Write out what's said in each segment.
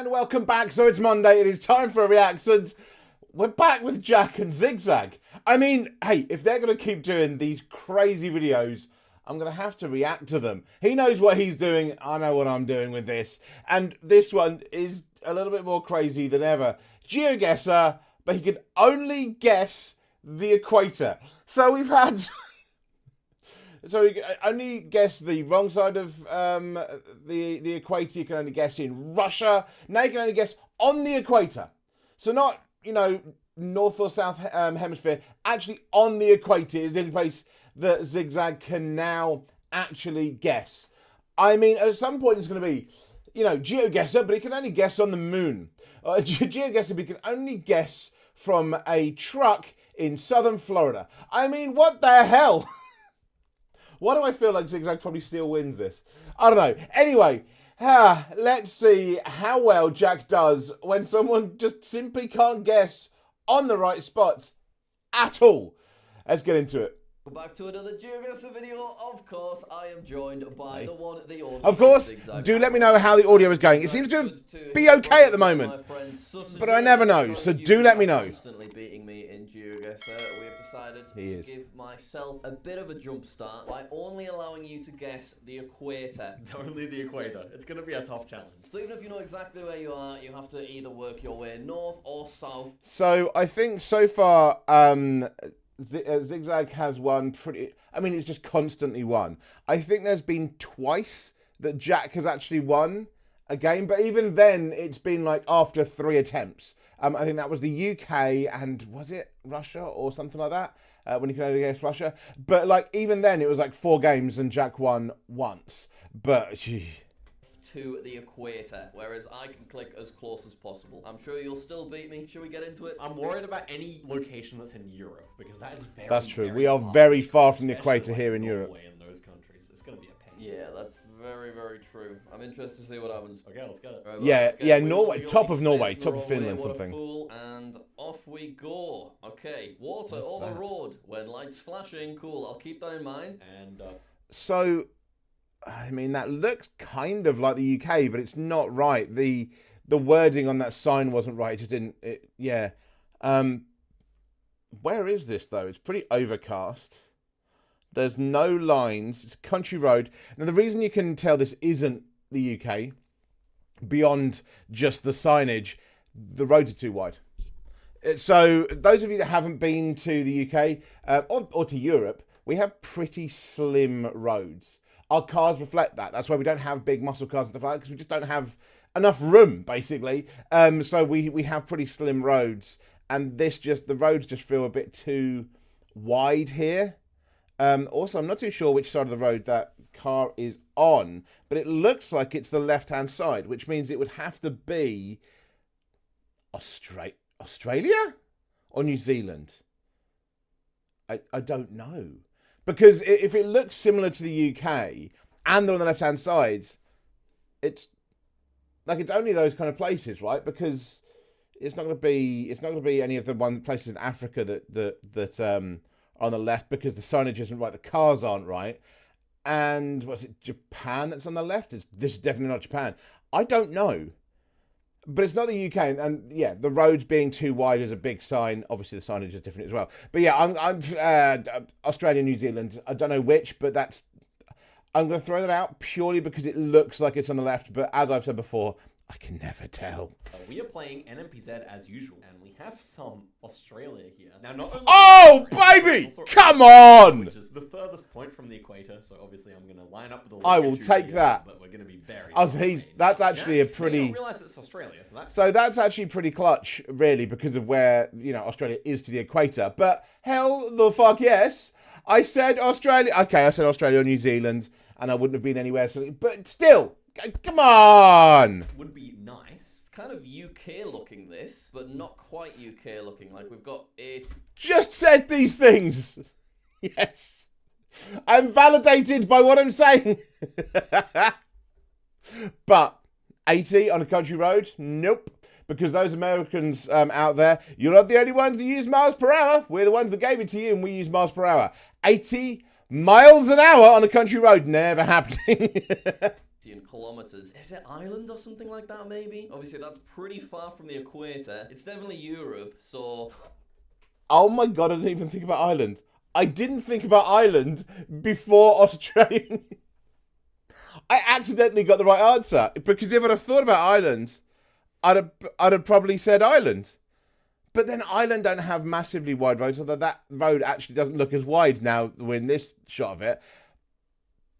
And welcome back. So it's Monday. It is time for a reaction. We're back with Jack and Zigzag. I mean, hey, if they're going to keep doing these crazy videos, I'm going to have to react to them. He knows what he's doing. I know what I'm doing with this. And this one is a little bit more crazy than ever. Geoguessr, but he can only guess the equator. So we've had... So you can only guess the wrong side of the equator. You can only guess in Russia. Now you can only guess on the equator. So not, north or south hemisphere. Actually on the equator is the only place that Zigzag can now actually guess. I mean, at some point it's going to be, Geoguessr, but he can only guess on the moon. Geoguessr, but he can only guess from a truck in southern Florida. I mean, what the hell? Why do I feel like Zigzag probably still wins this? I don't know. Anyway, let's see how well Jack does when someone just simply can't guess on the right spots at all. Let's get into it. Back to another Geoguessr video. Of course, I am joined by the one, the only. Of course, do let me know how the audio is going. It seems to be okay at the moment, but I never know, so do let me know. Constantly beating me in Geoguessr, we have decided to give myself a bit of a jump start by only allowing you to guess the equator. Only the equator. It's going to be a tough challenge. So even if you know exactly where you are, you have to either work your way north or south. So I think so far, Zigzag has won pretty... I mean, it's just constantly won. I think there's been twice that Jack has actually won a game, but even then, it's been like after 3 attempts. I think that was the UK and was it Russia or something like that? When you can only guess Russia. But like even then, it was like 4 games and Jack won once. But... to the equator, whereas I can click as close as possible. I'm sure you'll still beat me. Should we get into it? I'm worried about any location that's in Europe, because that is very, That's true. very We are far, very far from the especially equator here in Europe. Norway and those countries. It's going to be a pain. Yeah, that's very, very true. I'm interested to see what happens. Okay, let's get it. Right, Yeah, Norway, top of Norway, top of Finland, what a something. fool, and off we go. Okay, water over road when lights flashing. Cool, I'll keep that in mind. And So, I mean, that looks kind of like the UK, but it's not right. The wording on that sign wasn't right. It just didn't. Yeah. Where is this though? It's pretty overcast. There's no lines. It's a country road. Now the reason you can tell this isn't the UK, beyond just the signage, the roads are too wide. So those of you that haven't been to the UK or to Europe, we have pretty slim roads. Our cars reflect that. That's why we don't have big muscle cars and stuff like that, because we just don't have enough room, basically. So we have pretty slim roads, and the roads just feel a bit too wide here. Also, I'm not too sure which side of the road that car is on, but it looks like it's the left-hand side, which means it would have to be Australia or New Zealand. I don't know. Because if it looks similar to the UK and they're on the left-hand side, it's only those kind of places, right? Because it's not going to be any of the places in Africa that are on the left, because the signage isn't right, the cars aren't right. And was it Japan that's on the left? This is definitely not Japan. I don't know. But it's not the UK, and yeah, the roads being too wide is a big sign. Obviously, the signage is different as well. But yeah, I'm Australia, New Zealand. I don't know which, but I'm going to throw that out purely because it looks like it's on the left. But as I've said before, I can never tell. We are playing NMPZ as usual, and we have some Australia here. Now, not only oh, baby! Come on! Which is the furthest point from the equator, so obviously I'm going to line up with the I will take that. But we're going to be very... Oh, so that's actually a pretty... I realise it's Australia, so that's actually pretty clutch, really, because of where, Australia is to the equator. But hell the fuck yes. I said Australia... Okay, I said Australia or New Zealand, and I wouldn't have been anywhere. But still, come on! Would be nice. It's kind of UK looking, this, but not quite UK looking. Like, we've got 8... Just said these things! Yes. I'm validated by what I'm saying. But 80 on a country road? Nope. Because those Americans out there, you're not the only ones that use miles per hour. We're the ones that gave it to you, and we use miles per hour. 80 miles an hour on a country road, never happening. kilometers. Is it Ireland or something like that, maybe? Obviously, that's pretty far from the equator. It's definitely Europe, so... Oh my god, I didn't even think about Ireland. I didn't think about Ireland before Australia. I accidentally got the right answer, because if I'd have thought about Ireland, I'd have probably said Ireland. But then Ireland don't have massively wide roads, although that road actually doesn't look as wide now we're in this shot of it.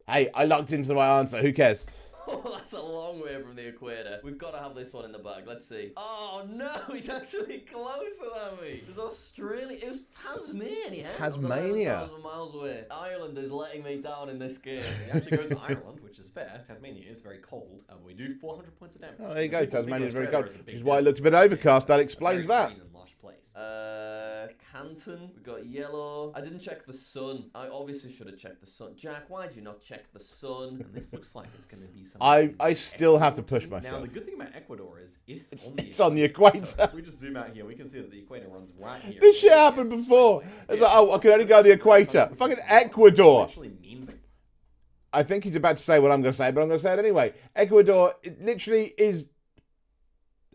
Hey, I locked into the right answer. Who cares? Oh, that's a long way from the equator. We've got to have this one in the bag. Let's see. Oh, no, he's actually closer than me. It's Australia. It was Tasmania. Tasmania. 11,000 miles away. Ireland is letting me down in this game. He actually goes to Ireland, which is fair. Tasmania is very cold. We do 400 points of damage. Oh, there you go. Tasmania is very cold. Which is why it looked a bit overcast. That explains that. Canton, we got yellow. I didn't check the sun. I obviously should have checked the sun. Jack, why did you not check the sun? And this looks like it's going to be something. I still have to push myself. Now, the good thing about Ecuador is it's on the equator. So if we just zoom out here, we can see that the equator runs right here. This shit happened before. It's like, oh, I can only go to the equator. Fucking Ecuador. Actually means it. I think he's about to say what I'm going to say, but I'm going to say it anyway. Ecuador, it literally is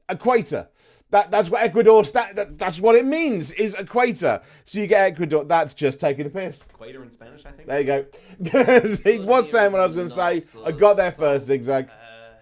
equator. That's what Ecuador that's what it means, is equator. So you get Ecuador. That's just taking the piss. Equator in Spanish, I think. There you go. He was saying what I was going to say. I got there first, Zigzag.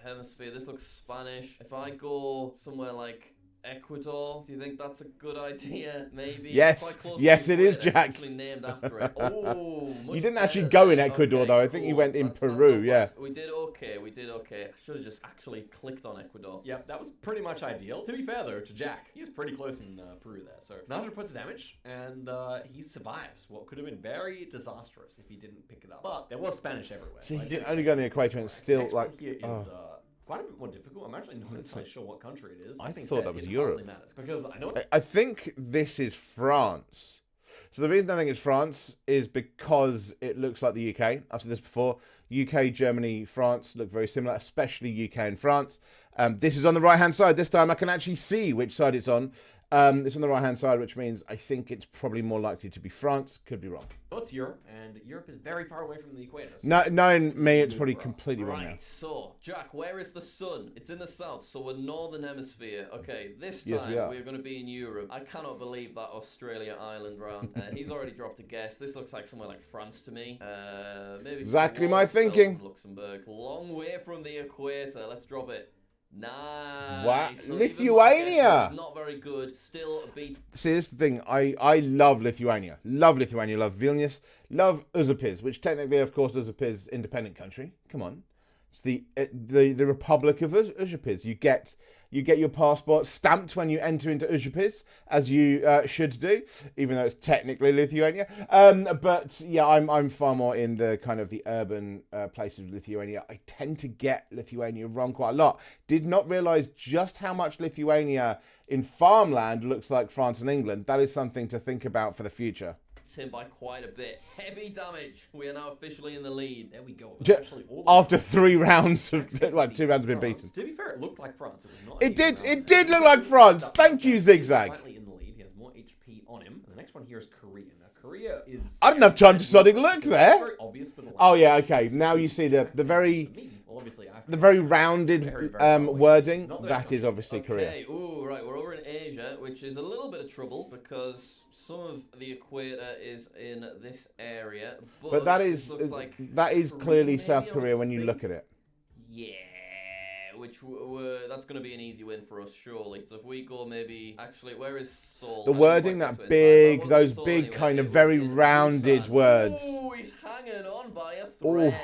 Hemisphere. This looks Spanish. If I go somewhere like Ecuador, do you think that's a good idea? Maybe. Yes, yes, it is, Jack. Actually named after it. Oh, you didn't actually go in Ecuador though. I think you went in Peru. Yeah. We did okay. We did okay. I should have just actually clicked on Ecuador. Yep, that was pretty much ideal. To be fair though, to Jack, he's pretty close in Peru there. So 900 points of damage, and he survives what could have been very disastrous if he didn't pick it up. But there was Spanish everywhere. See, he only go in the equator, and it's still Next like. one here is quite a bit more difficult. I'm actually not entirely sure what country it is. I thought that was Europe. Because I know. I think this is France. So the reason I think it's France is because it looks like the UK. I've said this before. UK, Germany, France look very similar, especially UK and France. This is on the right-hand side. This time I can actually see which side it's on. It's on the right-hand side, which means I think it's probably more likely to be France. Could be wrong. Well, it's Europe, and Europe is very far away from the equator. So no, knowing me, it's probably completely wrong now. Right, so, Jack, where is the sun? It's in the south, so we're northern hemisphere. Okay, this time we're going to be in Europe. I cannot believe that Australia island round. He's already dropped a guess. This looks like somewhere like France to me. Maybe exactly my thinking. Luxembourg. Long way from the equator. Let's drop it. Nice. Wow. So Lithuania. Not very good. Still beats. See, this is the thing. I love Lithuania. Love Lithuania. Love Vilnius. Love Uzupis, which technically, of course, Uzupis independent country. Come on. It's the Republic of Uzupis. You get your passport stamped when you enter into Uzupis, as you should do, even though it's technically Lithuania. But yeah, I'm far more in the kind of the urban places of Lithuania. I tend to get Lithuania wrong quite a lot. Did not realize just how much Lithuania in farmland looks like France and England. That is something to think about for the future. Him by quite a bit. Heavy damage. We are now officially in the lead. There we go. After 3 rounds of, like 2 rounds have been beaten. To be fair, it looked like France. It was not. It did look like France. Thank you, Zigzag. Slightly in the lead. He has more HP on him. And the next one here is Korea. Now, Korea is. I didn't have time to sonic look there. Very obvious for the oh yeah, okay. Now you see the very. The very rounded wording, that is obviously Korea. Okay, ooh, right, we're over in Asia, which is a little bit of trouble because some of the equator is in this area. But that is clearly South Korea when you look at it. Yeah, which that's going to be an easy win for us, surely. So if we go maybe, actually, where is Seoul? The wording, that big, those big kind of very rounded words. Ooh, he's hanging on by a thread.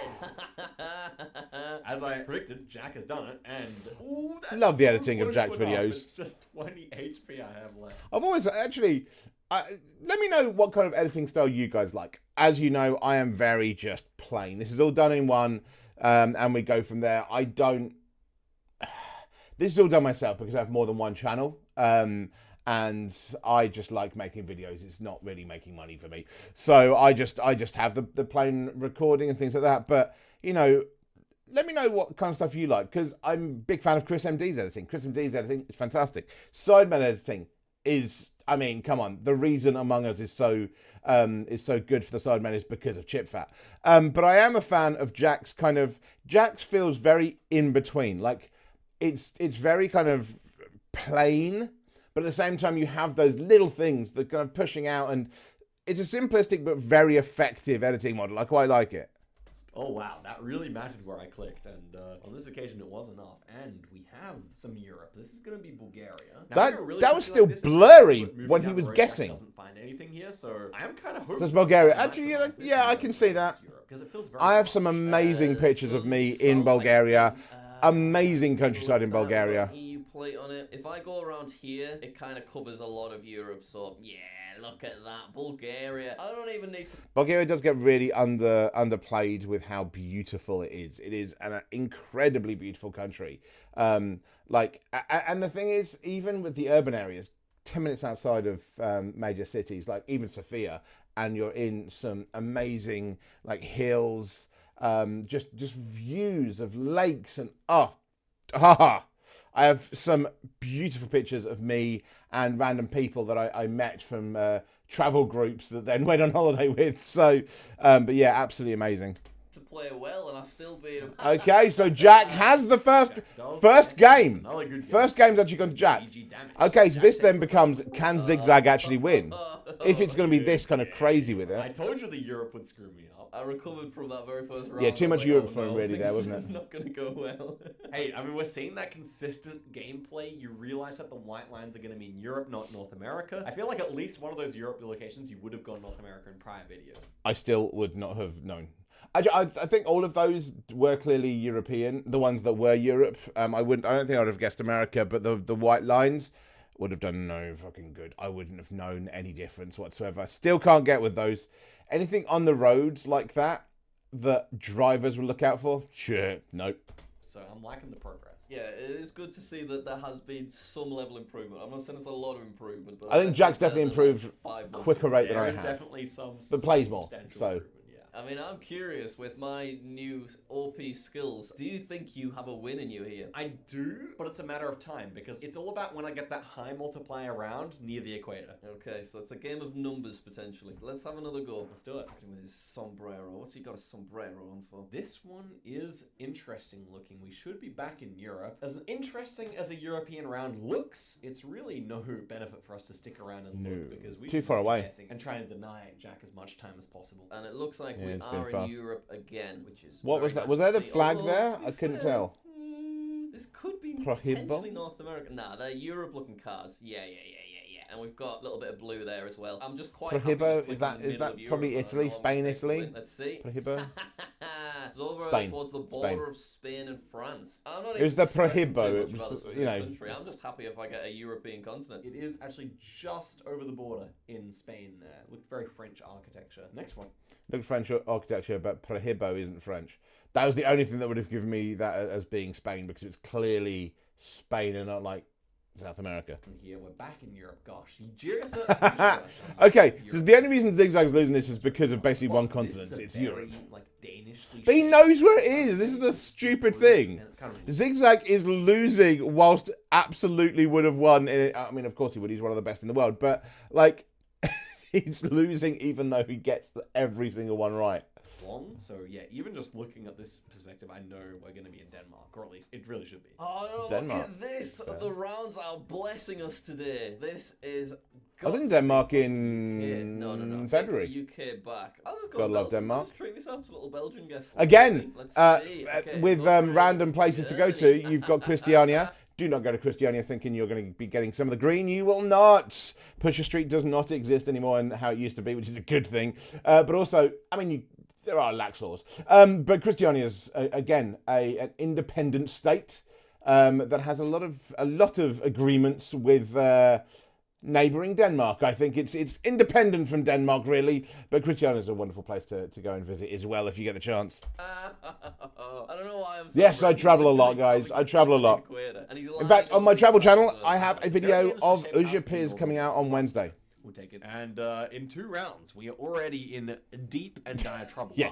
As I predicted, Jack has done it, and love the editing of Jack's videos. It's just 20 HP I have left. I've always actually. Let me know what kind of editing style you guys like. As you know, I am very just plain. This is all done in one, and we go from there. I don't. This is all done myself because I have more than one channel. And I just like making videos. It's not really making money for me. So I just have the plain recording and things like that. But, you know, let me know what kind of stuff you like, because I'm a big fan of Chris MD's editing. Chris MD's editing is fantastic. Sideman editing is I mean, come on. The reason Among Us is so good for the Sidemen is because of chip fat. But I am a fan of Jack's Jack's feels very in between. Like it's very kind of plain, but at the same time you have those little things that kind of pushing out, and it's a simplistic but very effective editing model. I quite like it. Oh wow, that really mattered where I clicked, and on this occasion it was enough. And we have some Europe. This is going to be Bulgaria. Now, That was still blurry when he was guessing. Doesn't find anything here, so I am kind of hoping. That's Bulgaria. Actually, yeah, I can see that. I have some amazing pictures of me in Bulgaria. Amazing countryside in Bulgaria. EU plate on it. If I go around here, it kind of covers a lot of Europe. So yeah, look at that, Bulgaria. I don't even need to. Bulgaria does get really underplayed with how beautiful it is. It is an incredibly beautiful country. And the thing is, even with the urban areas, 10 minutes outside of major cities, like even Sofia, and you're in some amazing like hills. Just views of lakes and I have some beautiful pictures of me and random people that I met from travel groups that then went on holiday with. So, but yeah, absolutely amazing. To play well, and I still beat him. Okay, so Jack has the first game. First game's actually gone to Jack. Okay, so this then becomes, can Zigzag actually win? If it's going to be this kind of crazy with it. I told you the Europe would screw me up. I recovered from that very first round. Yeah, too much Europe for him really there, wasn't it? Not going to go well. Hey, I mean, we're seeing that consistent gameplay. You realize that the white lines are going to mean Europe, not North America. I feel like at least one of those Europe locations, you would have gone North America in prior videos. I still would not have known. I think all of those were clearly European. The ones that were Europe, I don't think I'd have guessed America, but the white lines would have done no fucking good. I wouldn't have known any difference whatsoever. I still can't get with those. Anything on the roads like that drivers will look out for? Sure, nope. So I'm liking the progress. Yeah, it is good to see that there has been some level improvement. I'm not saying it's a lot of improvement, but I think Jack's definitely improved quicker rate than I have. There's definitely some but plays more, so. I mean, I'm curious with my new OP skills. Do you think you have a win in you here? I do, but it's a matter of time because it's all about when I get that high multiplier round near the equator. Okay, so it's a game of numbers potentially. Let's have another go. Let's do it. With his sombrero. What's he got a sombrero on for? This one is interesting looking. We should be back in Europe. As interesting as a European round looks, it's really no benefit for us to stick around and look because we too far away and trying to deny Jack as much time as possible. And it looks like we are in Europe again, which is what was that? Was there the flag there? I couldn't tell. This could be potentially North America. Nah, they're Europe-looking cars. Yeah. And we've got a little bit of blue there as well. I'm just quite Prohibo, is that probably Italy? Spain, Italy? Let's see. Prohibo? It's over Spain. towards the border of Spain and France. I'm not it was the Prohibo. It was, country. I'm just happy if I get a European continent. It is actually just over the border in Spain there. Looked very French architecture. Next one. Looked French architecture, but Prohibo isn't French. That was the only thing that would have given me that as being Spain because it's clearly Spain and not like South America. And here we're back in Europe. Gosh, Geoguessr. Okay, so the only reason Zigzag's losing this is because of basically one continent. It's Europe. Danishly but he knows where it is. This is the stupid thing. Zigzag is losing whilst absolutely would have won. I mean, of course he would. He's one of the best in the world. But like, he's losing even though he gets every single one right. So yeah, even just looking at this perspective, I know we're going to be in Denmark, or at least it really should be. Oh, Denmark. Look at this! The rounds are blessing us today. This is. I was in Denmark in February. UK back. I'll just go. Gotta love Denmark. I'll just treat myself to a little Belgian guest. Again, Let's see. Okay, with random places to go to, you've got Christiania. Do not go to Christiania thinking you're going to be getting some of the green. You will not. Pusher Street does not exist anymore and how it used to be, which is a good thing. But also, I mean, there are lax laws. But Christiania is, again, an independent state that has a lot of agreements with neighbouring Denmark. I think it's independent from Denmark, really. But Christiania is a wonderful place to go and visit as well if you get the chance. I don't know why I'm so yes, I travel a lot, guys. I travel a lot. In fact, on my travel channel, I have a video of Ujapis coming out on Wednesday. We'll take it. And in 2 rounds, we are already in deep and dire trouble. Yeah.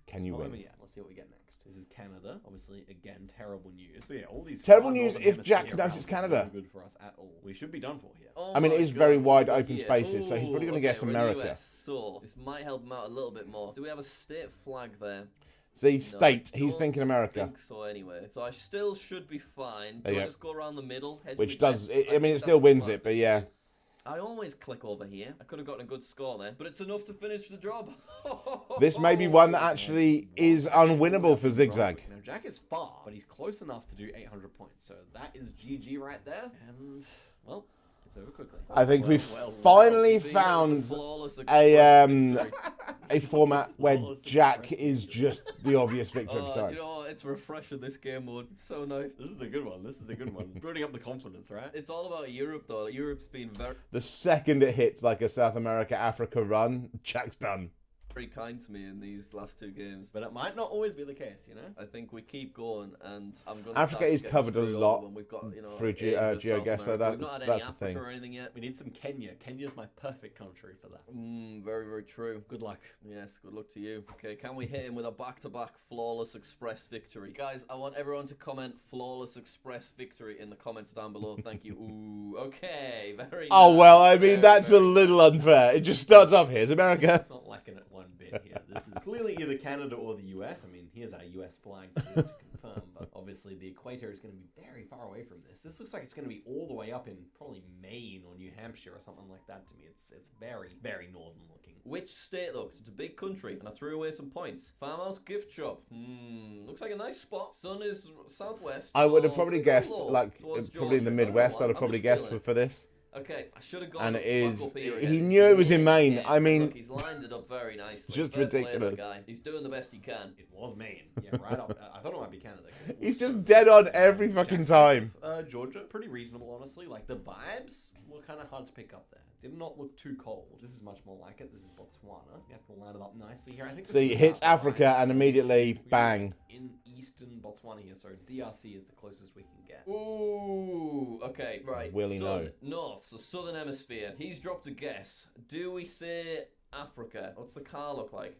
Can you win? Yeah, let's see what we get next. This is Canada. Obviously, again, terrible news. So yeah, all these terrible news if Jack knows it's Canada. Good for us at all. We should be done for here. Oh I mean, it is very wide open spaces, Ooh, so he's probably going to guess America. US, so this might help him out a little bit more. Do we have a state flag there? See, state. He's thinking America. I think so anyway. So I still should be fine. There you go. Just go around the middle. Which does, I mean, it still wins it, but yeah. I always click over here. I could have gotten a good score there, but it's enough to finish the job. This may be one that actually is unwinnable for Zigzag. Now, Jack is far, but he's close enough to do 800 points. So that is GG right there. And, well, it's over quickly. I think we've finally found a format where Jack is just the obvious victor every time. You know, it's refreshing, this game mode. It's so nice. This is a good one. This is a good one. Building up the confidence, right? It's all about Europe, though. Europe's been The second it hits like a South America, Africa run, Jack's done. very kind to me in these last two games. But it might not always be the case, you know? I think we keep going, and I'm going. Africa is covered a lot when we've got, you know, through Geoguessr. That's the thing. Or anything yet. We need some Kenya. Kenya's my perfect country for that. Very, very true. Good luck. Yes, good luck to you. Okay, can we hit him with a back-to-back flawless express victory? Guys, I want everyone to comment flawless express victory in the comments down below. Thank you. Ooh, okay, very Oh, nice. well, I mean, that's a little unfair. It just starts off, here's America. It's not lacking it one bit here. This is clearly either Canada or the US. I mean, here's our US flag to confirm, but obviously the equator is going to be very far away from this. This looks like it's going to be all the way up in probably Maine or New Hampshire or something like that to me. It's very, very northern looking. Which state, though? 'Cause it's a big country, and I threw away some points. Farmhouse gift shop. Looks like a nice spot. Sun is southwest. I would have probably guessed, low like, towards probably in the Georgia. Midwest, I'd have I'm probably just guessed feeling it. for this. Okay, I should have gone. And it is, back up here he again. knew it was in Maine. Yeah, I mean, look, he's lined it up very nicely. just Fair play to the ridiculous. guy. He's doing the best he can. It was Maine. Yeah, right up. I thought it might be Canada. he's just dead on every fucking time. Georgia, pretty reasonable, honestly. Like, the vibes were kind of hard to pick up there. Did not look too cold. This is much more like it. This is Botswana. You have to line it up nicely here. I think. So he hits Africa and immediately, bang. In eastern Botswana here, so DRC is the closest we can get. Ooh, okay, right. Will he know? North, so southern hemisphere. He's dropped a guess. Do we say Africa? What's the car look like?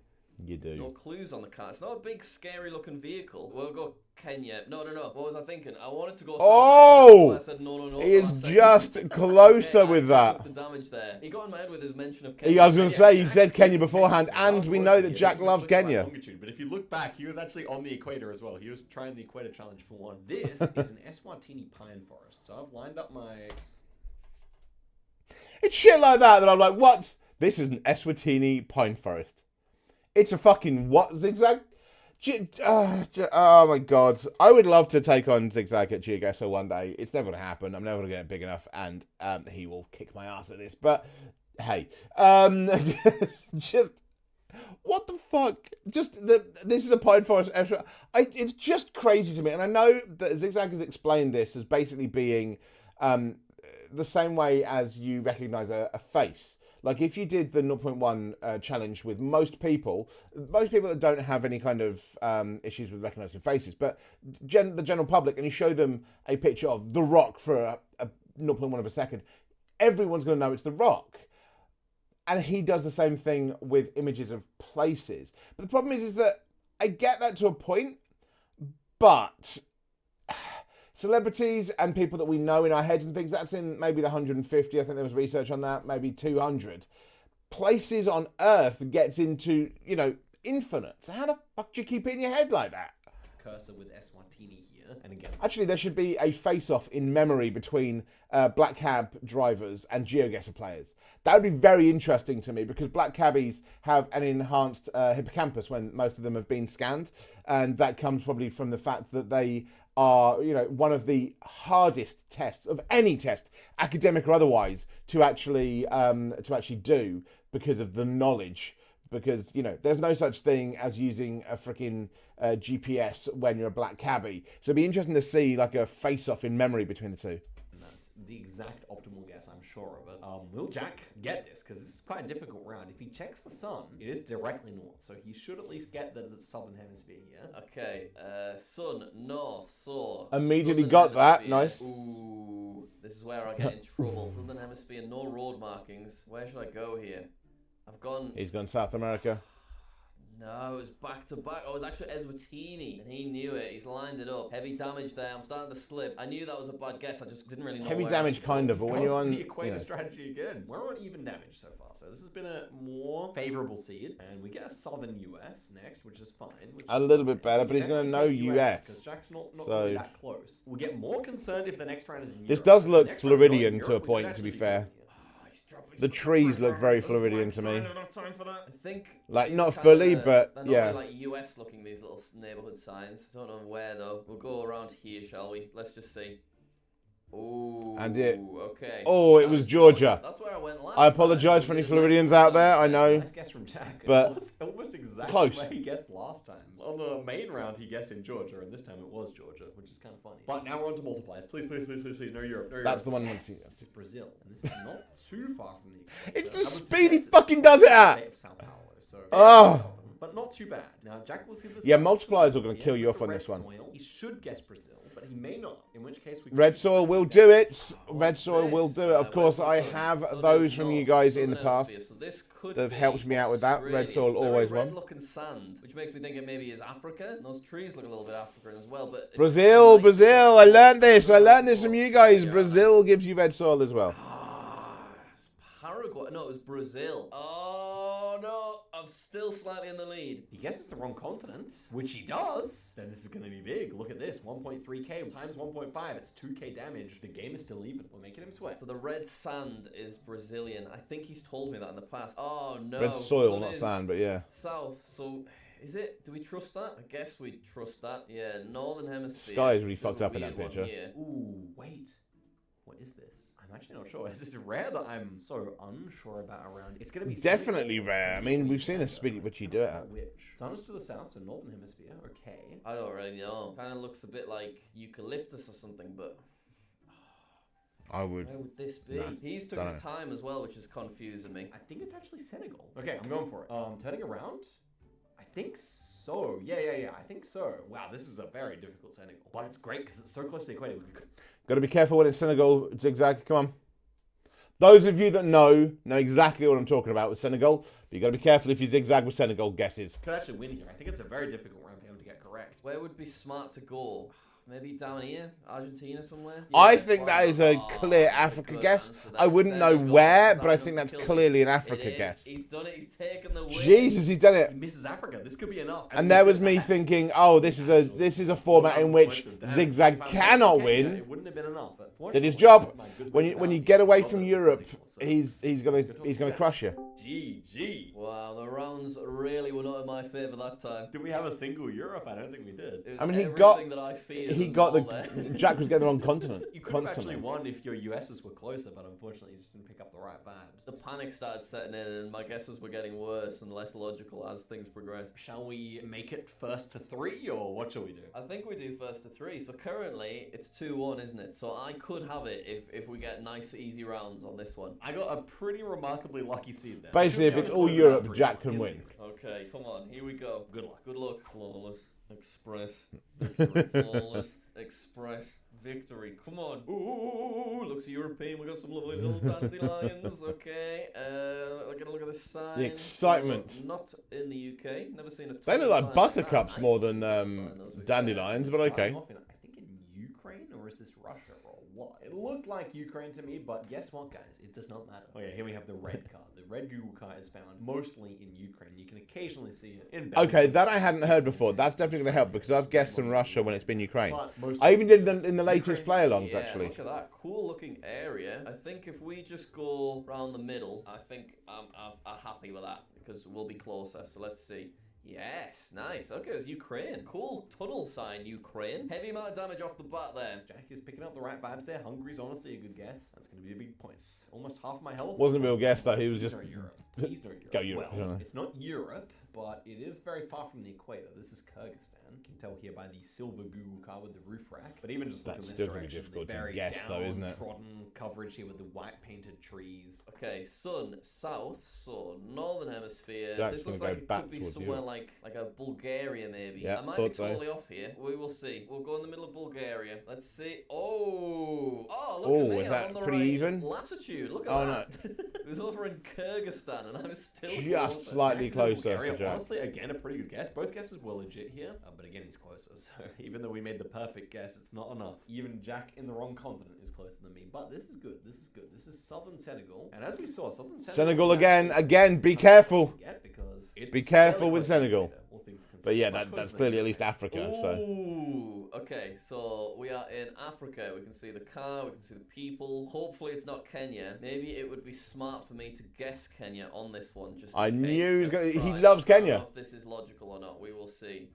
You do. No clues on the car. It's not a big, scary-looking vehicle. We'll go Kenya. No. What was I thinking? I wanted to go. Oh! I said no. He is just closer Okay, with I took that. the damage there. He got in my head with his mention of Kenya. I was going to say, he said Kenya beforehand, and we know that Jack loves Kenya. Longitude, but if you look back, he was actually on the equator as well. He was trying the equator challenge for one. This is an Eswatini pine forest. So I've lined up my... It's shit like that I'm like, what? This is an Eswatini pine forest. It's a fucking what, Zigzag? Oh my god. I would love to take on Zigzag at Geoguessr one day. It's never going to happen. I'm never going to get big enough, and he will kick my ass at this. But, hey. Just... What the fuck? This is a pine forest. It's just crazy to me. And I know that Zigzag has explained this as basically being the same way as you recognize a face. Like, if you did the 0.1 challenge with most people that don't have any kind of issues with recognizing faces, but the general public, and you show them a picture of The Rock for a 0.1 of a second, everyone's going to know it's The Rock. And he does the same thing with images of places. But the problem is that I get that to a point, but celebrities and people that we know in our heads and things, that's in maybe the 150. I think there was research on that, maybe 200. Places on Earth gets into, infinite. So how the fuck do you keep it in your head like that? Cursor with Eswatini here, and again... Actually, there should be a face-off in memory between black cab drivers and Geoguessr players. That would be very interesting to me, because black cabbies have an enhanced hippocampus when most of them have been scanned, and that comes probably from the fact that they are, one of the hardest tests of any test, academic or otherwise, to actually do, because of the knowledge. Because, there's no such thing as using a freaking GPS when you're a black cabbie. So it'd be interesting to see, like, a face-off in memory between the two. And that's the exact optimal guess, I'm sure of it. Will Jack get this? Because this is quite a difficult round. If he checks the sun, it is directly north. So he should at least get the southern hemisphere here. Okay, sun, north, so... Immediately southern got that, hemisphere. nice. Ooh, this is where I get in trouble. Southern hemisphere, no road markings. Where should I go here? I've gone... He's gone South America. No, it was back to back. Oh, it was actually Eswatini, and he knew it. He's lined it up. Heavy damage there. I'm starting to slip. I knew that was a bad guess. I just didn't really know. Heavy where damage, kind of, but when you're on the equator strategy again, we're on even damage so far. So this has been a more favorable seed, and we get a southern US next, which is fine. A little bit better, but he's going to know US. Because Jack's not really that close. We'll get more concerned if the next round is in Europe. This does look Floridian to a point, to be fair. The trees look very Floridian to me. I think like not fully, but yeah. They're like US looking, these little neighborhood signs. Don't know where though. We'll go around here, shall we? Let's just see. Oh, and it. Okay. Oh, it was Georgia. That's where I went last. I apologise for any Floridians out there. I know. Nice guess from Jack. But almost exactly close. where he guessed last time. On the main round, he guessed in Georgia, and this time it was Georgia, which is kind of funny. But now we're on to multipliers. Please, please, please, please, please. No Europe. No Europe. That's the one. Yes. It's Brazil, and this is not too far from the. It's the speed he fucking does it at. Oh. But not too bad. Now Jack will see this. Yeah, multipliers are going to kill you off on this one. He should guess Brazil, but he may not. In which case, we Red soil will do it. Red soil will do it. Of course, I have those from you guys in the past that have helped me out with that. Red soil always won. Red-looking sand, which makes me think it maybe is Africa. And those trees look a little bit African as well. But Brazil, Brazil. I learned this. I learned this from you guys. Brazil gives you red soil as well. Paraguay. No, it was Brazil. Oh no, I'm still slightly in the lead. He guesses the wrong continent, which he does. Then this is going to be big. Look at this, 1.3k times 1.5. It's 2k damage. The game is still even. We're making him sweat. So the red sand is Brazilian. I think he's told me that in the past. Oh no. Red soil, not sand, but yeah. South. So is it? Do we trust that? I guess we trust that. Yeah, northern hemisphere. Sky is really fucked up in that picture. Ooh, wait. What is this? I'm actually not sure. This is rare that I'm so unsure about around. It's going to be definitely rare. I mean, we've seen the speed at which you do it at. Sun is to the south, so northern hemisphere. Okay. I don't really know. Kind of looks a bit like eucalyptus or something, but I would. Where would this be? He's took his time as well, which is confusing me. I think it's actually Senegal. Okay, I'm going for it. Turning around. I think so. Yeah. I think so. Wow, this is a very difficult Senegal, but it's great because it's so close to the equator. Got to be careful when it's Senegal zigzag. Come on. Those of you that know exactly what I'm talking about with Senegal. But you got to be careful if you zigzag with Senegal guesses. Could actually win here. I think it's a very difficult round for him to get correct. Where would be smart to go? Maybe down here, Argentina somewhere. Yeah, I think that is a clear Africa guess. I wouldn't know where, but I think that's clearly an Africa guess. He's done it. He's taken the win. Jesus, he's done it. He misses Africa. This could be enough. And there was me thinking, oh, this is a format in which zigzag cannot win. It wouldn't have been enough. Did his job. When you get away from Europe, he's gonna crush you. GG. Wow, the rounds really were not in my favour that time. Did we have a single Europe? I don't think we did. I mean, Jack was getting the wrong continent. You could have actually won if your USs were closer, but unfortunately you just didn't pick up the right vibes. The panic started setting in, and my guesses were getting worse and less logical as things progressed. Shall we make it first to 3, or what shall we do? I think we do first to 3. So currently it's 2-1, isn't it? So I could have it if we get nice, easy rounds on this one. I got a pretty remarkably lucky seed there. Basically, if it's all Europe, Jack can win. Okay, come on, here we go. Good luck. Good luck. Flawless express. Victory. Flawless express victory. Come on. Ooh, looks European. We got some lovely little dandelions. Okay. Look at this sign. The excitement. So, not in the UK. Never seen a. They look like buttercups more than dandelions, but okay. I think in Ukraine, or is this Russia or what? It looked like Ukraine to me, but guess what, guys? It does not matter. Oh yeah, here we have the red card. The red Google card is found mostly in Ukraine. You can occasionally see it in Belgium. Okay, that I hadn't heard before. That's definitely going to help because I've guessed in Russia when it's been Ukraine. I even did it in the latest play-alongs, actually. Look at that cool looking area. I think if we just go around the middle, I think I'm happy with that because we'll be closer. So let's see. Yes, nice. Okay, it's Ukraine. Cool tunnel sign, Ukraine. Heavy amount of damage off the bat there. Jack is picking up the right vibes there. Hungary's honestly a good guess. That's going to be a big points. Almost half my health. Wasn't a real guess, though. He was just... Europe. Please no Europe. Go Europe. Well, it's not Europe, but it is very far from the equator. This is Kyrgyzstan. You can tell here by the silver Google car with the roof rack. But even just that's still going to be difficult to guess, though, isn't it? Trodden coverage here with the white painted trees. Okay, sun, south, so northern hemisphere. Jack's this looks go like it back could be somewhere like a Bulgaria, maybe. Yeah, I might be totally off here. We will see. We'll go in the middle of Bulgaria. Let's see. Oh, look at me. Is that pretty even? Latitude. Look at that. No. It was over in Kyrgyzstan, and I was still just slightly closer Bulgaria, for Jack. honestly, again, a pretty good guess. Both guesses were legit here, but again, he's closer. So even though we made the perfect guess, it's not enough. Even Jack in the wrong continent is closer than me. But this is good. This is good. This is southern Senegal, and as we saw, southern Senegal again. Be careful. Because Be careful with close to Senegal. all things considered. But yeah, Much that's closer clearly than at least Africa. So Ooh, okay, so we are in Africa. We can see the car, we can see the people. Hopefully it's not Kenya. Maybe it would be smart for me to guess Kenya on this one. Just I in knew case. he was Let's gonna. He try. loves I don't Kenya. know if this is logical or not. We will see.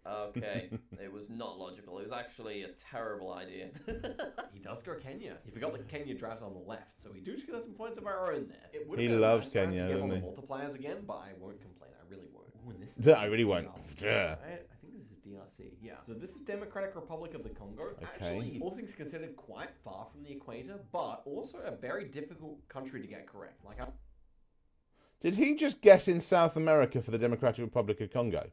Okay, it was not logical. It was actually a terrible idea. He does go Kenya. He forgot that Kenya drives on the left, so we do get some points of our own there. It would He have been loves nice time Kenya, to get doesn't on he? the multipliers again, but I won't complain. I really won't. Ooh, and this is I really won't. DRC, right? I think this is DRC. Yeah. So this is Democratic Republic of the Congo. Actually, all things considered, quite far from the equator, but also a very difficult country to get correct. Like, Did he just guess in South America for the Democratic Republic of Congo?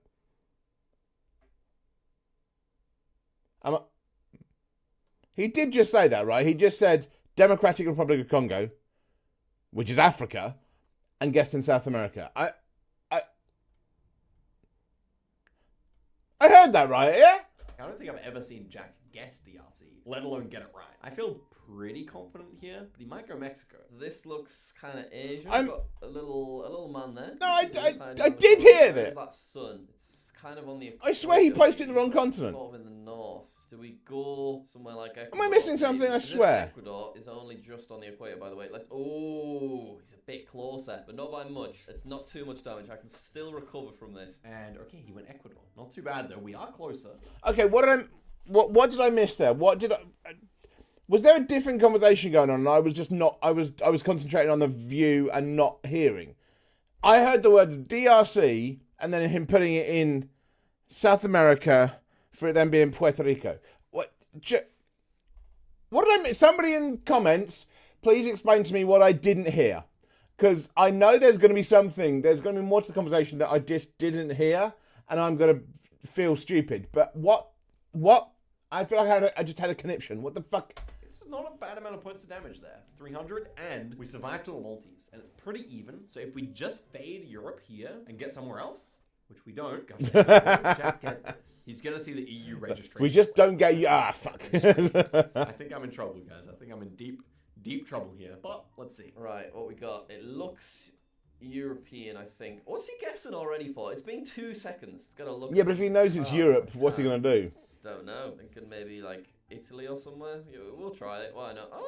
He did just say that, right? He just said Democratic Republic of Congo, which is Africa, and guessed in South America. I heard that right, yeah? I don't think I've ever seen Jack guess DRC, let alone get it right. I feel pretty confident here, but he might go Mexico. This looks kind of Asian. I'm- Got a little man there. No, I Kind did of hear Where's that. that sun? It's kind of on the. I swear he equator, placed it in the wrong continent. Sort of in the north. Do we go somewhere like Ecuador? Am I missing something? I Is it swear. Ecuador is only just on the equator, by the way. Let's. Oh, he's a bit closer, but not by much. It's not too much damage. I can still recover from this. And okay, he went Ecuador. Not too bad though. We are closer. Okay, what did I miss there? Was there a different conversation going on? And I was just not. I was concentrating on the view and not hearing. I heard the words DRC and then him putting it in South America for it then being Puerto Rico. What did I miss? Somebody in comments, please explain to me what I didn't hear, because I know there's going to be something. There's going to be more to the conversation that I just didn't hear, and I'm going to feel stupid. But what? I feel like I just had a conniption. What the fuck? It's not a bad amount of points of damage there. 300, and we survived to the multis, and it's pretty even. So if we just fade Europe here and get somewhere else, which we don't, Jack, get this. He's gonna see the EU registration. We just don't get you. Fuck. I think I'm in trouble, guys. I think I'm in deep trouble here. But let's see. Right, what we got? It looks European, I think. What's he guessing already for? It's been 2 seconds. It's gotta look. Yeah, but if he knows it's Europe, what's he gonna do? Don't know. Thinking maybe like Italy or somewhere. Yeah, we'll try it. Why not? Oh,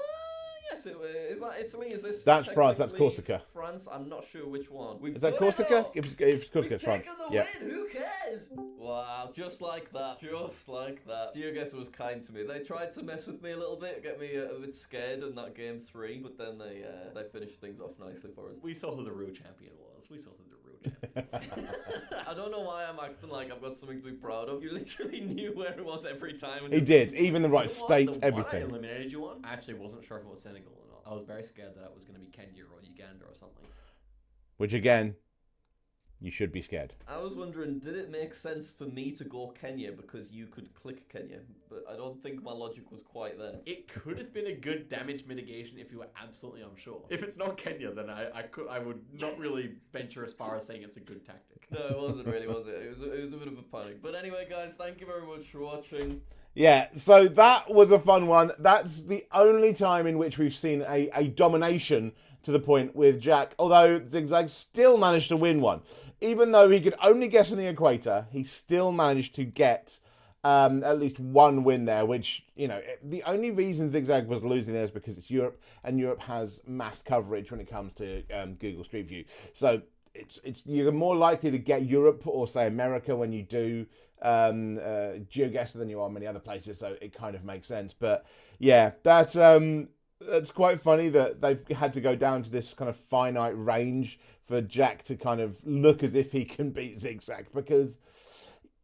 yes. Is that Italy? Is this? That's France. That's technically Corsica. France. I'm not sure which one. Is that Corsica? If it's Corsica, it's France. The Yeah. win. Who cares? Wow, just like that. Just like that. Geoguessr was kind to me. They tried to mess with me a little bit, get me a bit scared in that game 3, but then they finished things off nicely for us. We saw who the real champion was. We saw who the real champion. I don't know why I'm acting like I've got something to be proud of. You literally knew where it was every time. And He did, even the right You know what? state, The one I everything. eliminated you on. I actually wasn't sure if it was Senegal or not. I was very scared that it was going to be Kenya or Uganda or something. Which again, you should be scared. I was wondering, did it make sense for me to go Kenya because you could click Kenya? But I don't think my logic was quite there. It could have been a good damage mitigation if you were absolutely unsure. If it's not Kenya, then I would not really venture as far as saying it's a good tactic. No, it wasn't really, was it? It was a bit of a panic. But anyway, guys, thank you very much for watching. Yeah, so that was a fun one. That's the only time in which we've seen a domination to the point with Jack, although Zigzag still managed to win one. Even though he could only guess in the equator, he still managed to get at least one win there, which, you know, the only reason Zigzag was losing there is because it's Europe, and Europe has mass coverage when it comes to Google Street View. So you're more likely to get Europe or, say, America when you do Geoguessr than you are many other places, so it kind of makes sense. But yeah, that's quite funny that they've had to go down to this kind of finite range for Jack to kind of look as if he can beat Zigzag, because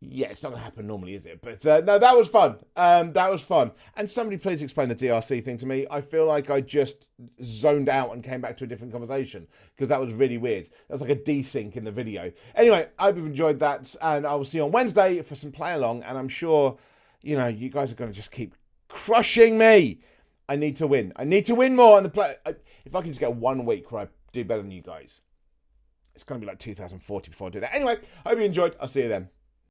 yeah, it's not going to happen normally, is it? But no, that was fun. That was fun. And somebody please explain the DRC thing to me. I feel like I just zoned out and came back to a different conversation, because that was really weird. That was like a desync in the video. Anyway, I hope you've enjoyed that, and I will see you on Wednesday for some play along, and I'm sure, you know, you guys are going to just keep crushing me. I need to win. I need to win more on the play. if I can just get 1 week where I do better than you guys, it's going to be like 2040 before I do that. Anyway, hope you enjoyed. I'll see you then.